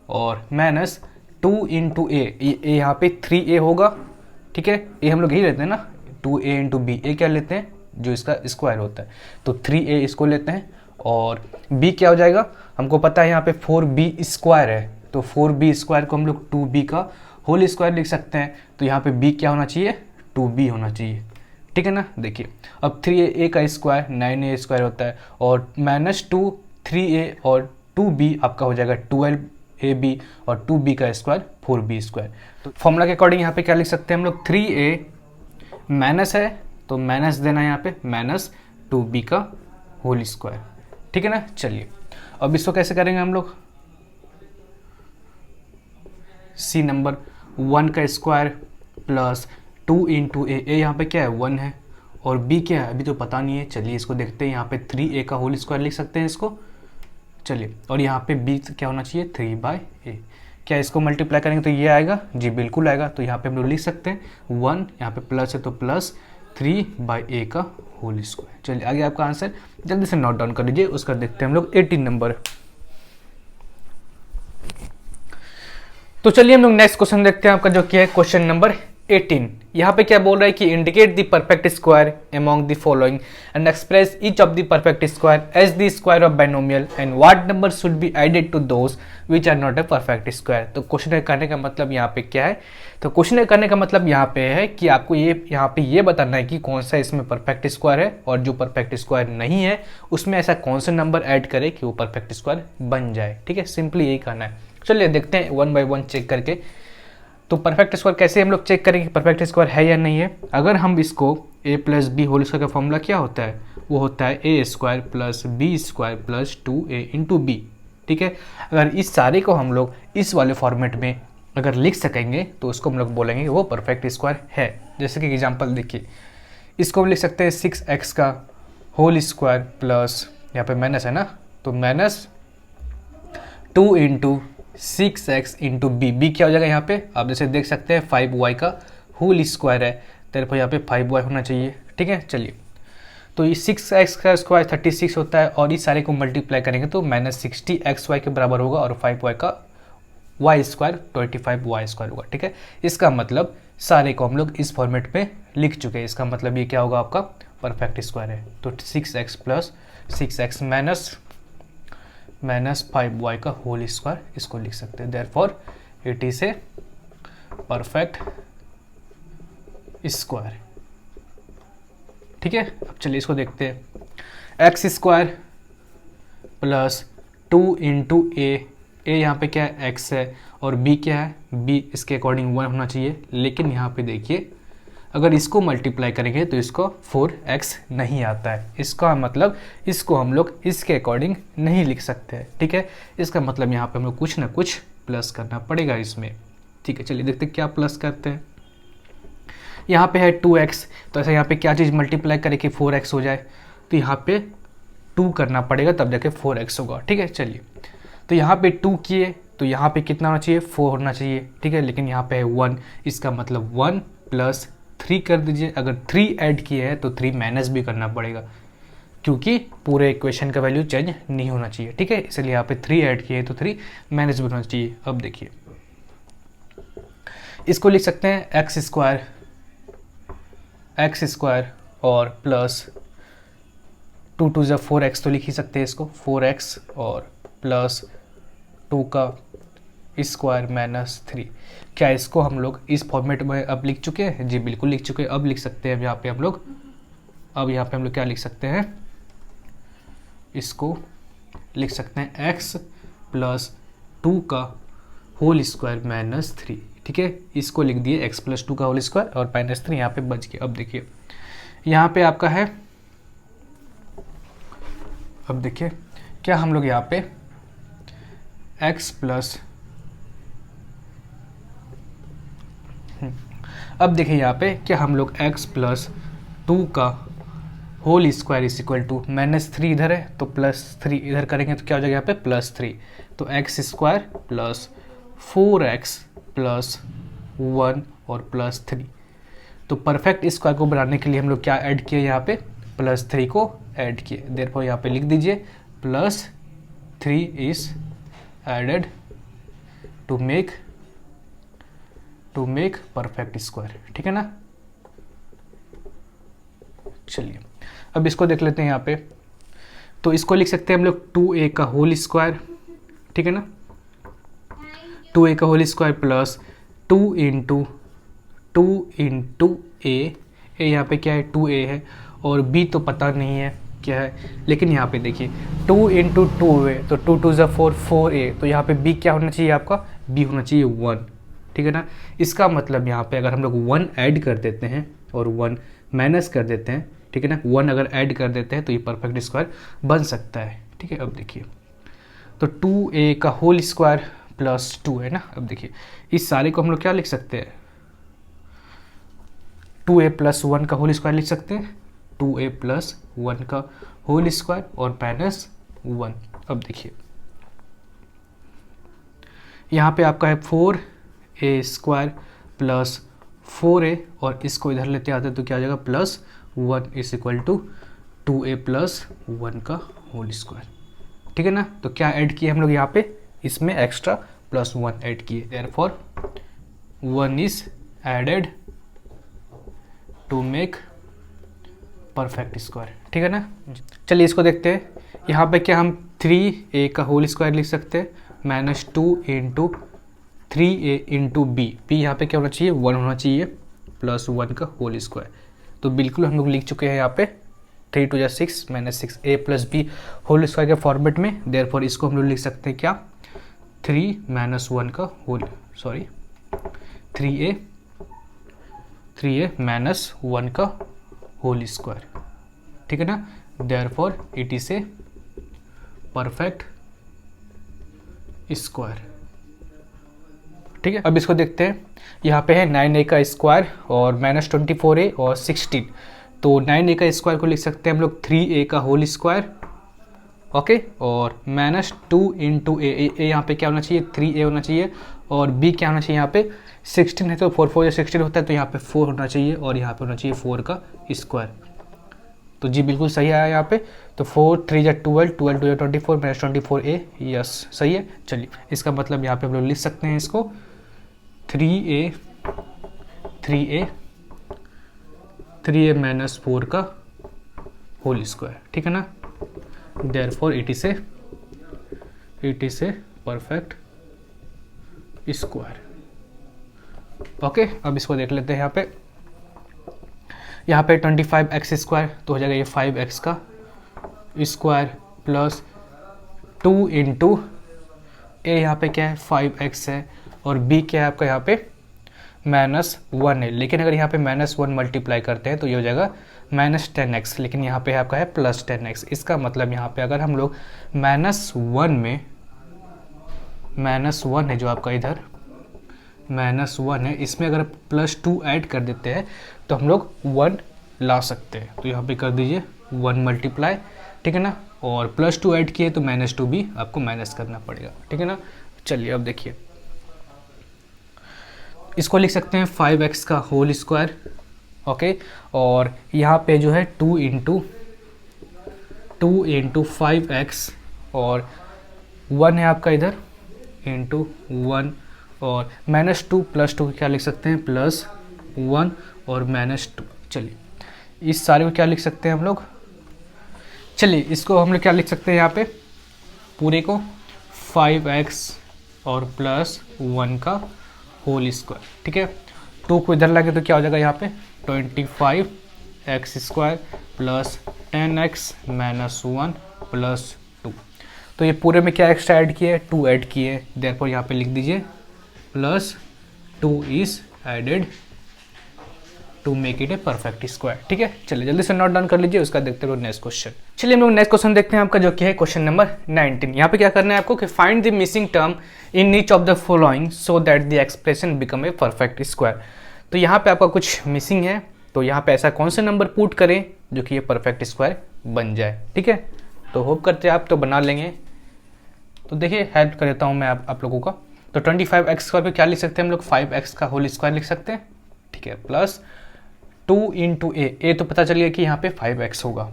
और माइनस 2 इंटू ए, यहाँ पे 3a होगा, ठीक है, ये हम लोग यही लेते हैं ना 2a इंटू बी, ए क्या लेते हैं जो इसका स्क्वायर होता है, तो 3a इसको लेते हैं और b क्या हो जाएगा, हमको पता है यहाँ पे 4b स्क्वायर है, तो 4b स्क्वायर को हम लोग 2b का होल स्क्वायर लिख सकते हैं, तो यहाँ पे b क्या होना चाहिए 2b होना चाहिए, ठीक है ना। देखिए अब 3a का स्क्वायर 9a स्क्वायर होता है और माइनस 2 3a और 2b आपका हो जाएगा 12ab और 2b का स्क्वायर 4b स्क्वायर। तो फॉर्मूला के अकॉर्डिंग यहाँ पे क्या लिख सकते हैं हम लोग 3a माइनस है तो माइनस देना है यहाँ पे माइनस 2b का होल स्क्वायर, ठीक है ना। चलिए अब इसको कैसे करेंगे हम लोग, सी नंबर 1 का स्क्वायर प्लस 2 इंटू ए, यहाँ पे क्या है 1 है और b क्या है अभी तो पता नहीं है। चलिए इसको देखते हैं, यहाँ पे 3a का होल स्क्वायर लिख सकते हैं इसको। चलिए और यहाँ पे b क्या होना चाहिए 3/a, क्या इसको मल्टीप्लाई करेंगे तो ये आएगा, जी बिल्कुल आएगा। तो यहाँ पे हम लोग लिख सकते हैं 1, यहाँ पे प्लस है तो प्लस 3/a का होल स्क्वायर। चलिए आगे आपका आंसर जल्दी से नोट डाउन कर लीजिए, उसका देखते हैं हम लोग 18 नंबर। तो चलिए हम लोग नेक्स्ट क्वेश्चन देखते हैं आपका, जो कि है क्वेश्चन नंबर 18। यहाँ पे क्या बोल रहा है कि indicate the perfect square among the following and express each of the perfect square as the square of binomial and what number should be added to those which are not a perfect square. तो question करने का मतलब यहाँ पे क्या है, तो question करने का मतलब यहाँ पे है कि आपको यहाँ पे ये बताना है कि कौन सा इसमें परफेक्ट स्क्वायर है और जो परफेक्ट स्क्वायर नहीं है उसमें ऐसा कौन सा नंबर ऐड करे कि वो परफेक्ट स्क्वायर बन जाए, ठीक है, सिंपली यही करना है। चलिए देखते हैं 1 बाय 1 चेक करके। तो परफेक्ट स्क्वायर कैसे हम लोग चेक करेंगे परफेक्ट स्क्वायर है या नहीं है। अगर हम इसको a plus b whole square का फॉर्मूला क्या होता है, वो होता है a square plus b square plus 2a into b, ठीक है। अगर इस सारे को हम लोग इस वाले फॉर्मेट में अगर लिख सकेंगे तो उसको हम लोग बोलेंगे वो परफेक्ट स्क्वायर है। जैसे कि एग्जांपल देखिए, इसको हम लिख सकते हैं 6x का होल स्क्वायर प्लस, यहाँ पे माइनस है ना, तो minus 2 into 6x into B क्या हो जाएगा, यहाँ पे आप जैसे देख सकते हैं 5y का होल स्क्वायर है, तो यहाँ पे 5y होना चाहिए, ठीक है। चलिए तो ये 6x का स्क्वायर 36 होता है और इस सारे को मल्टीप्लाई करेंगे तो माइनस 60xy के बराबर होगा और 5y का y स्क्वायर 25y स्क्वायर होगा, ठीक है। इसका मतलब सारे को हम लोग इस फॉर्मेट में लिख चुके हैं, इसका मतलब ये क्या होगा आपका परफेक्ट स्क्वायर है। तो 6x plus 6x minus 5y का होल स्क्वायर इसको लिख सकते हैं, therefore it is a perfect square, ठीक है। अब चलिए इसको देखते हैं, x square plus 2 into a यहाँ पे क्या है x है और b क्या है, b इसके अकॉर्डिंग 1 होना चाहिए, लेकिन यहाँ पे देखिए अगर इसको मल्टीप्लाई करेंगे तो इसको 4x नहीं आता है, इसका मतलब इसको हम लोग इसके अकॉर्डिंग नहीं लिख सकते हैं, ठीक है। इसका मतलब यहाँ पे हम लोग कुछ ना कुछ प्लस करना पड़ेगा इसमें, ठीक है। चलिए देखते हैं क्या प्लस करते हैं। यहाँ पे है 2x, तो ऐसा यहाँ पे क्या चीज़ मल्टीप्लाई करे कि 4x हो जाए, तो यहाँ पे 2 करना पड़ेगा तब जाके 4x होगा। ठीक है, चलिए तो यहाँ पे 2 किए तो यहाँ पे कितना होना चाहिए, 4 होना चाहिए। ठीक है, लेकिन यहाँ पे है 1, इसका मतलब 1 + 3 कर दीजिए। अगर 3 ऐड किए हैं तो 3 माइनस भी करना पड़ेगा, क्योंकि पूरे इक्वेशन का वैल्यू चेंज नहीं होना चाहिए। ठीक है, इसलिए यहाँ पे 3 ऐड किए तो 3 माइनस भी होना चाहिए। अब देखिए इसको लिख सकते हैं एक्स स्क्वायर और प्लस 2 × 2 = 4x, तो लिख ही सकते हैं इसको 4x और प्लस 2 का स्क्वायर माइनस 3। क्या इसको हम लोग इस फॉर्मेट में अब लिख चुके हैं? जी बिल्कुल लिख चुके हैं। अब लिख सकते हैं यहाँ पे हम लोग, क्या लिख सकते हैं, इसको लिख सकते हैं x + 2 का होल स्क्वायर माइनस 3। ठीक है, इसको लिख दिए x + 2 का होल स्क्वायर और माइनस 3 यहाँ पे बच गया। अब देखिए यहाँ पे आपका है, अब देखिए क्या हम लोग यहाँ पे x प्लस, अब देखिए यहाँ पे क्या हम लोग x + 2 का होल स्क्वायर = -3 इधर है तो +3 इधर करेंगे तो क्या हो जाएगा यहाँ पे +3, तो x² + 4x + 1 और +3। तो परफेक्ट स्क्वायर को बनाने के लिए हम लोग क्या ऐड किए, यहाँ पे +3 को ऐड किए। देयरफॉर यहाँ पे लिख दीजिए +3 is added to make perfect square. ठीक है ना, चलिए अब इसको देख लेते हैं यहाँ पे। तो इसको लिख सकते हैं हम लोग 2a का होल स्क्वायर। ठीक है ना, 2a का होल स्क्वायर प्लस 2 × a, यहाँ पे क्या है 2a है और b तो पता नहीं है क्या है, लेकिन यहाँ पे देखिए 2 × 2a तो 2 × 2 = 4, 4a, तो यहाँ पे b क्या होना चाहिए आपका, b होना चाहिए 1। ठीक है ना, इसका मतलब यहाँ पे अगर हम लोग 1 ऐड कर देते हैं और 1 माइनस कर देते हैं, ठीक है ना, 1 अगर ऐड कर देते हैं तो ये परफेक्ट स्क्वायर बन सकता है। ठीक है, अब देखिए तो 2a का होल स्क्वायर प्लस 2 है ना। अब देखिए इस सारे को हम लोग क्या लिख सकते हैं, 2a + 1 का होल स्क्वायर लिख सकते हैं, 2a + 1 का होल स्क्वायर और -1। अब देखिए यहाँ पे आपका है 4a² + 4a और इसको इधर लेते आते तो क्या आ जाएगा +1 = 2a + 1 का होल स्क्वायर। ठीक है ना, तो क्या ऐड किए हम लोग यहाँ पे, इसमें एक्स्ट्रा +1 ऐड किए, therefore 1 is added to make perfect square. ठीक है ना, चलिए इसको देखते हैं। यहाँ पे क्या हम 3a का होल स्क्वायर लिख सकते हैं -2 × 3a × b, b यहाँ पे क्या होना चाहिए 1 होना चाहिए +1 का होल स्क्वायर। तो बिल्कुल हम लोग लिख चुके हैं यहाँ पे 3 × 2 = 6 -6a + b होल स्क्वायर के फॉर्मेट में। देयरफॉर इसको हम लोग लिख सकते हैं क्या 3a - 1 का होल स्क्वायर। ठीक है ना, therefore it is a perfect square. ठीक है, अब इसको देखते हैं। यहाँ पे है 9a का स्क्वायर और -24a और 16, तो 9a का स्क्वायर को लिख सकते हैं हम लोग 3a का होल स्क्वायर, ओके, और -2 × a यहाँ पे क्या होना चाहिए 3a होना चाहिए और b क्या होना चाहिए यहाँ पे 16 है तो 4 4 16 होता है तो यहाँ पे 4 होना चाहिए और यहाँ पे होना चाहिए 4 का स्क्वायर। तो जी बिल्कुल सही आया यहाँ पे, तो 4 3 = 12, 12 2 = 24 -24a, यस सही है। चलिए इसका मतलब यहाँ पे हम लोग लिख सकते हैं इसको 3a - 4 का होल स्क्वायर। ठीक है ना, therefore it is a perfect square. Okay, अब इसको देख लेते हैं। यहाँ पे 25x² तो हो जाएगा ये 5x का स्क्वायर प्लस 2 × a, यहाँ पे क्या है 5x है और b क्या है आपका यहाँ पे -1 है, लेकिन अगर यहाँ पे -1 मल्टीप्लाई करते हैं तो ये हो जाएगा -10x, लेकिन यहाँ पे आपका है +10x। इसका मतलब यहाँ पे अगर हम लोग -1 में -1 है जो आपका इधर -1 है, इसमें अगर +2 ऐड कर देते हैं तो हम लोग 1 ला सकते हैं। तो यहाँ पे कर दीजिए 1 मल्टीप्लाई, ठीक है ना, और +2 ऐड किए तो -2 भी आपको माइनस करना पड़ेगा, ठीक है ना। चलिए अब देखिए, इसको लिख सकते हैं 5x का होल स्क्वायर, ओके, और यहाँ पे जो है 2 इंटू 5x और 1 है आपका इधर इंटू 1 और -2 +2 क्या लिख सकते हैं +1 और -2। चलिए इस सारे को क्या लिख सकते हैं हम लोग, चलिए इसको हम लोग क्या लिख सकते हैं यहाँ पे पूरे को 5x और +1 का होल स्क्वायर, ठीक है। 2 को इधर लाके तो क्या हो जाएगा यहाँ पे 25x² प्लस 10x -1 प्लस 2। तो ये पूरे में क्या एक्स्ट्रा ऐड किए 2 ऐड किए, देयरफॉर यहाँ पे लिख दीजिए +2 is added to make it a perfect square, ठीक है। चलिए जल्दी से नोट डाउन कर लीजिए, उसका देखते रहो नेक्स्ट क्वेश्चन। चलिए हम लोग नेक्स्ट क्वेश्चन देखते हैं आपका, जो कि है क्वेश्चन नंबर 19। यहाँ पे क्या करना है आपको कि find the missing term in each of the following so that the expression become a perfect square. तो यहाँ पे आपका कुछ मिसिंग है, तो यहाँ पे ऐसा कौन से नंबर पुट करें जो कि ये परफेक्ट स्क्वायर बन जाए, ठीक है। तो होप करते हैं आप तो बना लेंगे। तो देखिए हेल्प कर देता हूँ मैं आप लोगों का। तो 25x² पे क्या लिख सकते हैं हम लोग 5x का होल स्क्वायर लिख सकते हैं, ठीक है, प्लस 2 इंटू ए तो पता चलिए कि यहाँ पे 5x होगा,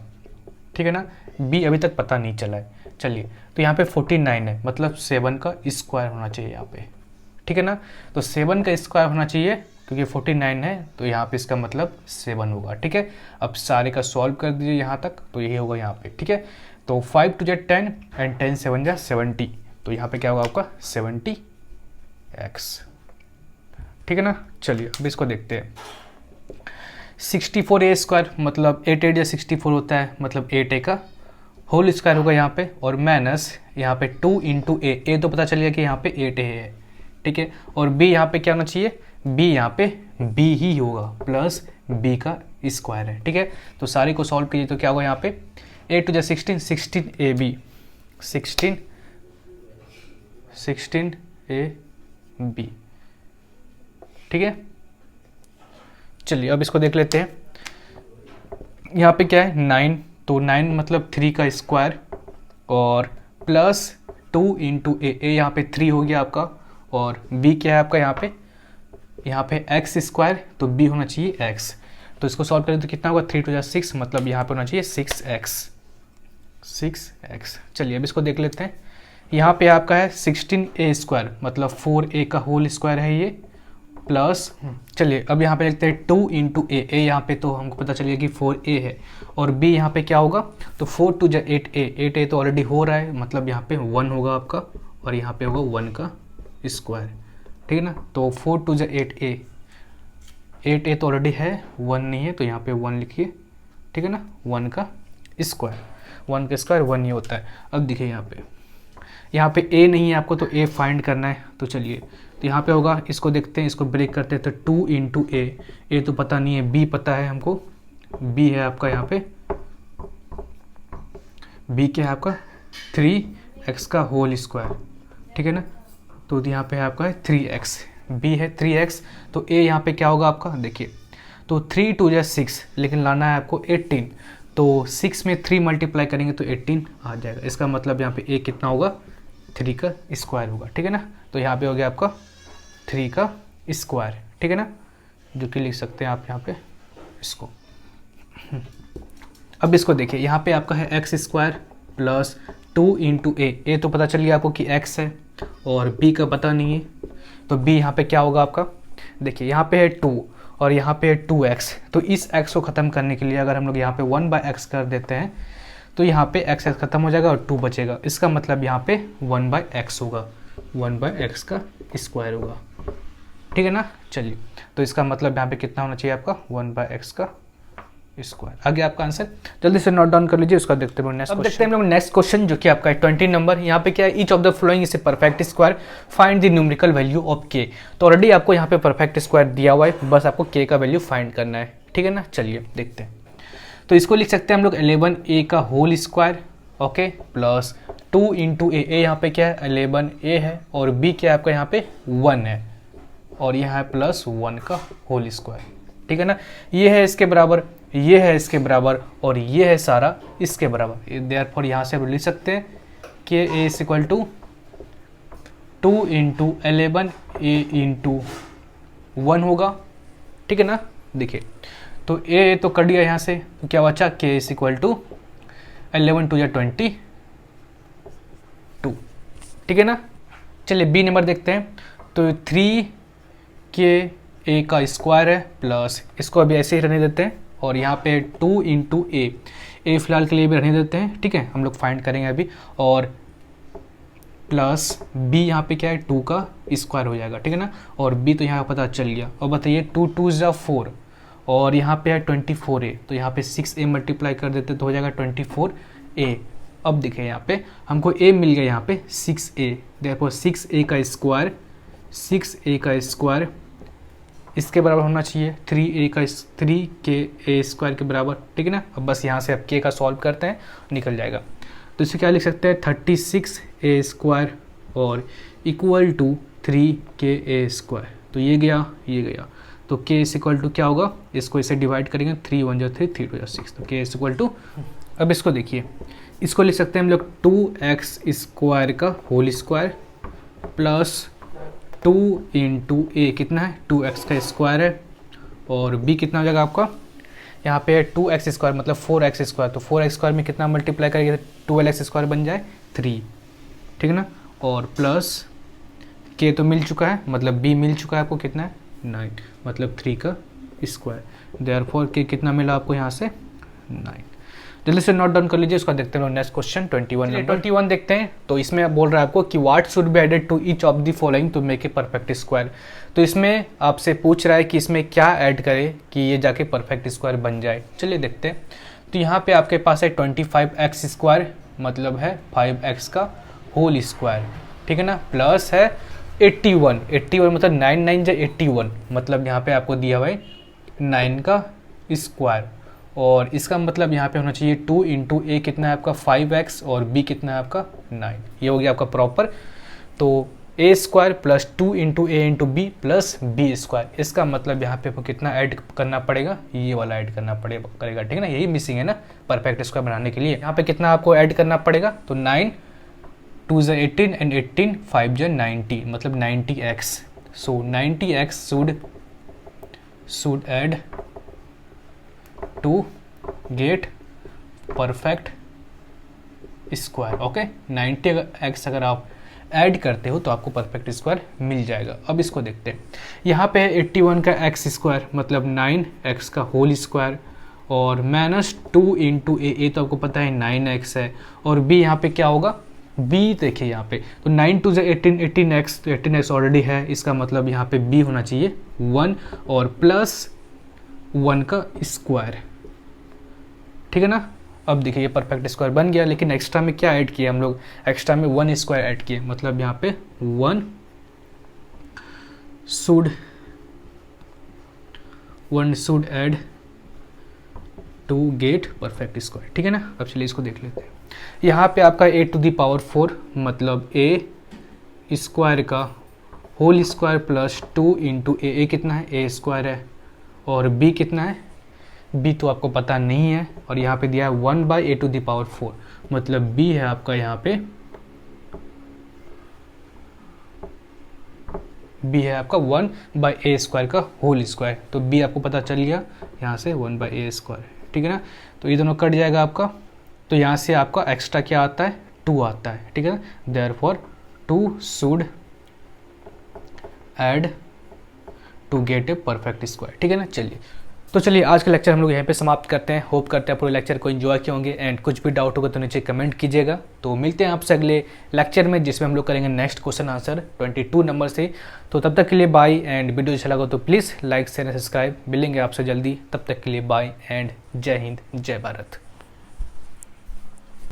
ठीक है ना। b अभी तक पता नहीं चला है। चलिए तो यहाँ पे 49 है, मतलब 7 का स्क्वायर होना चाहिए यहाँ पे, ठीक है ना। तो 7 का स्क्वायर होना चाहिए क्योंकि 49 है, तो यहाँ पे इसका मतलब 7 होगा, ठीक है। अब सारे का सॉल्व कर दीजिए यहाँ तक, तो यही होगा यहाँ पे, ठीक है। तो 5 2 10 एंड 10 7 70, तो यहाँ पे क्या होगा आपका 70x, ठीक है ना। चलिए अब इसको देखते हैं। 64a² मतलब 8 8 या 64 होता है, मतलब 8a का होल स्क्वायर होगा यहाँ पे, और माइनस यहाँ पे 2 इंटू ए तो पता चलिए कि यहाँ पे 8a है, ठीक है। और b यहाँ पे क्या होना चाहिए, b यहाँ पे b ही होगा, प्लस b का स्क्वायर है, ठीक है। तो सारी को सॉल्व कीजिए तो क्या होगा यहाँ पे 8 2 16 16ab 16ab, ठीक है। चलिए अब इसको देख लेते हैं। यहाँ पे क्या है 9, तो 9 मतलब 3 का स्क्वायर और प्लस 2 इंटू ए यहाँ पे 3 हो गया आपका, और b क्या है आपका यहाँ पे x², तो b होना चाहिए x। तो इसको सॉल्व करें तो कितना होगा 3 2 6, मतलब यहाँ पे होना चाहिए 6x। चलिए अब इसको देख लेते हैं। यहाँ पे आपका है 16a² मतलब 4a का होल स्क्वायर है ये, प्लस चलिए अब यहाँ पे लिखते हैं 2 इंटू ए यहाँ पे तो हमको पता चलिए कि 4a है, और b यहाँ पे क्या होगा, तो 4 2 8a तो ऑलरेडी हो रहा है, मतलब यहाँ पे 1 होगा आपका, और यहाँ पे होगा 1 का स्क्वायर, ठीक है ना। तो 4 2 8a तो ऑलरेडी है, 1 नहीं है, तो यहाँ पे 1 लिखिए, ठीक है ना। 1 का स्क्वायर 1 ही होता है। अब देखिए यहाँ पे a नहीं है आपको, तो a फाइंड करना है। तो चलिए तो यहाँ पे होगा, इसको देखते हैं, इसको ब्रेक करते हैं। तो 2 इंटू ए तो पता नहीं है, b पता है हमको, b है आपका यहाँ पे, b क्या है आपका 3x का होल स्क्वायर, ठीक है ना। तो यहाँ पे है आपका 3x, b है 3x, तो a यहाँ पे क्या होगा आपका देखिए, तो 3 2 6, लेकिन लाना है आपको 18, तो 6 में 3 मल्टीप्लाई करेंगे तो 18 आ जाएगा। इसका मतलब यहाँ पे a कितना होगा 3 का स्क्वायर होगा, ठीक है ना। तो यहाँ पे हो गया आपका 3 का स्क्वायर, ठीक है ना, जो कि लिख सकते हैं आप यहाँ पे इसको। अब इसको देखिए, यहाँ पे आपका है x² प्लस 2 इंटू ए तो पता चल गया आपको कि x है, और b का पता नहीं है, तो b यहाँ पे क्या होगा आपका, देखिए यहाँ पे है 2 और यहाँ पे है 2x, तो इस x को ख़त्म करने के लिए अगर हम लोग यहाँ पे 1/x कर देते हैं तो यहाँ पे x ख़त्म हो जाएगा और 2 बचेगा। इसका मतलब यहाँ पे 1/x होगा, 1/x का स्क्वायर होगा, ठीक है ना। चलिए तो इसका मतलब यहाँ पे कितना होना चाहिए आपका 1/x का स्क्वायर। आगे आपका आंसर जल्दी से नोट डाउन कर लीजिए, उसका देखते हैं नेक्स्ट। अब देखते हैं हम लोग नेक्स्ट क्वेश्चन, जो कि आपका है 20 नंबर। यहाँ पे क्या है, each of the following is a perfect square, find the numerical value of k। तो ऑलरेडी आपको यहाँ पे परफेक्ट स्क्वायर दिया हुआ है, बस आपको k का वैल्यू फाइंड करना है, ठीक है ना। चलिए देखते हैं। तो इसको लिख सकते हैं हम लोग 11a का whole square, okay, plus 2 into a यहाँ पे क्या है 11a है, और b क्या है आपका यहाँ पे 1 है, और यह है +1 का होल स्क्वायर, ठीक है ना। ये है इसके बराबर, ये है इसके बराबर और ये है सारा इसके बराबर। देयरफॉर यहाँ से हम लिख सकते हैं कि a is equal to 2 × 11 a × 1 होगा, ठीक है ना। देखिए तो a तो कट गया यहाँ से, तो क्या बचा k इज इक्वल टू 11 × 2 = 22, ठीक है ना। चलिए बी नंबर देखते हैं। तो 3ka का स्क्वायर है प्लस, इसको अभी ऐसे ही रहने देते हैं, और यहाँ पे 2 × a फिलहाल के लिए भी रहने देते हैं, ठीक है, हम लोग फाइंड करेंगे अभी, और प्लस b यहाँ पे क्या है 2 का स्क्वायर हो जाएगा, ठीक है ना। और b तो यहाँ पता चल गया। और बताइए 2 2 = 4 और यहाँ पे है 24a, तो यहाँ पे 6a मल्टीप्लाई कर देते तो हो जाएगा 24a। अब देखिए यहाँ पे हमको a मिल गया, यहाँ पे 6a, देखो 6a का स्क्वायर, 6a का स्क्वायर इसके बराबर होना चाहिए 3k स्क्वायर के बराबर, ठीक है ना। अब बस यहाँ से अब k का सॉल्व करते हैं, निकल जाएगा। तो इसे क्या लिख सकते हैं 36a स्क्वायर और इक्वल टू 3ka स्क्वायर। तो ये गया, ये गया, तो k इज इक्वल टू क्या होगा, इसको इसे डिवाइड करेंगे, 3 1 = 3, 3 2 = 6, तो k इज इक्वल टू, अब इसको देखिए, इसको लिख सकते हैं हम लोग 2x स्क्वायर का होल स्क्वायर प्लस 2 × a कितना है 2x का स्क्वायर है, और b कितना हो जाएगा आपका, यहाँ पे 2x स्क्वायर मतलब 4x स्क्वायर, तो 4x स्क्वायर में कितना मल्टीप्लाई करेंगे 12x स्क्वायर बन जाए 3, ठीक है ना। और प्लस k तो मिल चुका है, मतलब b मिल चुका है आपको, कितना है 9, मतलब 3 का स्क्वायर। देयरफॉर k कितना मिला आपको यहाँ से 9। जल्दी से नोट डाउन कर लीजिए, उसका देखते हैं नेक्स्ट क्वेश्चन 21 नंबर। 21 देखते हैं। तो इसमें आप बोल रहा है आपको कि what should be added to each of the following to make a perfect square. तो इसमें आपसे पूछ रहा है कि इसमें क्या ऐड करे कि ये जाके परफेक्ट स्क्वायर बन जाए। चलिए देखते हैं। तो यहाँ पे आपके पास है 25x स्क्वायर, मतलब है 5x का होल स्क्वायर, ठीक है ना, प्लस है 81 मतलब 9 9 = 81, मतलब यहाँ पे आपको दिया हुआ है 9 का स्क्वायर, और इसका मतलब यहाँ पे होना चाहिए 2 × a कितना है आपका 5x और b कितना है आपका 9, ये हो गया आपका प्रॉपर। तो a square plus 2 × a × b plus b square, इसका मतलब यहाँ पे आपको कितना ऐड करना पड़ेगा, ये वाला ऐड करना करेगा, ठीक है ना, यही मिसिंग है ना परफेक्ट स्क्वायर बनाने के लिए। यहाँ पे कितना आपको ऐड करना पड़ेगा, तो 9 2 = 18 and 18 5 = 90, मतलब 90x। So 90x should add to get perfect square. Okay, 90x अगर आप ऐड करते हो तो आपको परफेक्ट स्क्वायर मिल जाएगा। अब इसको देखते हैं। यहाँ पे है 81 का x स्क्वायर, मतलब 9x का होल स्क्वायर, और माइनस 2 × a तो आपको पता है 9x है, और b यहाँ पे क्या होगा, b देखिए यहाँ पे, तो 9 2 = 18 18x, तो 18x ऑलरेडी है, इसका मतलब यहाँ पे b होना चाहिए 1 और प्लस 1 का स्क्वायर, ठीक है ना। अब देखिए ये परफेक्ट स्क्वायर बन गया, लेकिन एक्स्ट्रा में क्या ऐड किया हम लोग, एक्स्ट्रा में 1 स्क्वायर ऐड किए, मतलब यहाँ पे 1 should add to get perfect square, ठीक है ना। अब चलिए इसको देख लेते हैं। यहाँ पे आपका a⁴ मतलब a स्क्वायर का होल स्क्वायर प्लस 2 × a कितना है a स्क्वायर है, और b कितना है, b तो आपको पता नहीं है, और यहाँ पे दिया है 1/a⁴, मतलब b है आपका यहाँ पे, b है आपका 1/a² का होल स्क्वायर, तो b आपको पता चल गया यहाँ से 1/a², ठीक है ना। तो ये दोनों कट जाएगा आपका, तो यहाँ से आपका एक्स्ट्रा क्या आता है 2 आता है, ठीक है ना। Therefore 2 should add to get a perfect square, ठीक है ना। चलिए आज का लेक्चर हम लोग यहाँ पे समाप्त करते हैं। होप करते हैं पूरे लेक्चर को एंजॉय किए होंगे, एंड कुछ भी डाउट होगा तो नीचे कमेंट कीजिएगा। तो मिलते हैं आपसे अगले लेक्चर में, जिसमें हम लोग करेंगे नेक्स्ट क्वेश्चन आंसर 22 नंबर से। तो तब तक के लिए बाय, एंड वीडियो अच्छा लगा तो प्लीज़ लाइक शेयर सब्सक्राइब। मिलेंगे आपसे जल्दी, तब तक के लिए बाय एंड जय हिंद जय भारत।